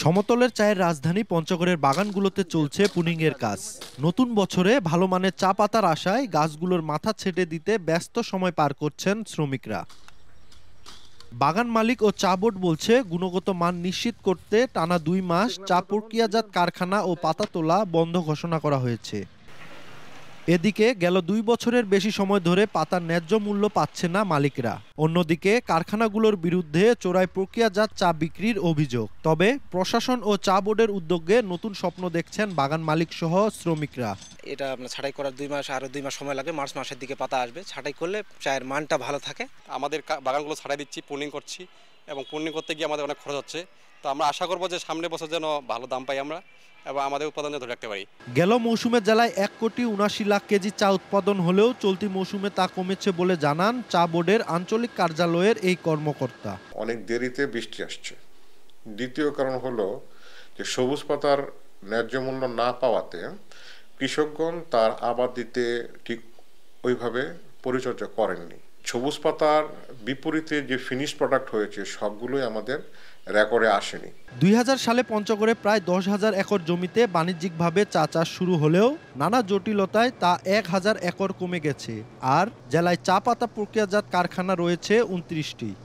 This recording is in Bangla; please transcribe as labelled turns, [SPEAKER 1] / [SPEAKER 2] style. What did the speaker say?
[SPEAKER 1] সমতলের চায়ের রাজধানী পঞ্চগড়ের বাগানগুলোতে চলছে পুনিংয়ের কাজ। নতুন বছরে ভালো মানের চা পাতার আশায় গাছগুলোর মাথা ছেটে দিতে ব্যস্ত সময় পার করছেন শ্রমিকরা। বাগান মালিক ও চা বোর্ড বলছে, গুণগত মান নিশ্চিত করতে টানা ২ মাস চা প্রক্রিয়াজাত কারখানা ও পাতা তোলা বন্ধ ঘোষণা করা হয়েছে। এদিকে গেল ২ বছরের বেশি সময় ধরে পাতার ন্যায্য মূল্য পাচ্ছে না মালিকরা। অন্যদিকে কারখানাগুলোর বিরুদ্ধে চোরাই প্রক্রিয়াজাত চা বিক্রির অভিযোগ। তবে প্রশাসন ও চা বোর্ডের উদ্যোগে নতুন স্বপ্ন দেখছেন বাগান মালিক সহ শ্রমিকরা।
[SPEAKER 2] এটা আপনার ছাঁটাই করার ২ মাস আরো ২ মাস সময় লাগে। মার্চ মাসের দিকে পাতা আসবে। ছাঁটাই করলে চায়ের মানটা ভালো থাকে।
[SPEAKER 3] আমাদের বাগানগুলো ছাঁটাই দিচ্ছি, প্রুনিং করছি এবং প্রুনিং করতে গিয়ে আমাদের অনেক খরচ হচ্ছে। তো আমরা আশা করব যে সামনের বছর যেন ভালো দাম পাই আমরা এবং আমাদের উৎপাদন ধরে রাখতে পারি।
[SPEAKER 1] গেল মৌসুমে জেলায় ১,৭৯,০০,০০০ কেজি চা উৎপাদন হলেও চলতি মৌসুমে তা কমেছে বলে জানান চা বোর্ডের আঞ্চলিক কার্যালয়ের এই কর্মকর্তা।
[SPEAKER 4] অনেক দেরিতে বৃষ্টি আসছে। দ্বিতীয় কারণ হলো যে সবুজ পাতার ন্যায্য মূল্য না পাওয়াতে কৃষকগণ তার আবাদ দিতে ঠিক ওইভাবে পরিচর্যা করেননি। সবুজ পাতার বিপরীতে যে ফিনিশ প্রোডাক্ট হয়েছে সবগুলোই আমাদের রেকর্ডে আসেনি।
[SPEAKER 1] ২০০০ সালে পঞ্চগড়ে প্রায় ১০,০০০ একর জমিতে বাণিজ্যিকভাবে চা চাষ শুরু হলেও নানা জটিলতায় তা ১,০০০ একর কমে গেছে। আর জেলায় চা পাতা প্রক্রিয়াজাত কারখানা রয়েছে ২৯টি।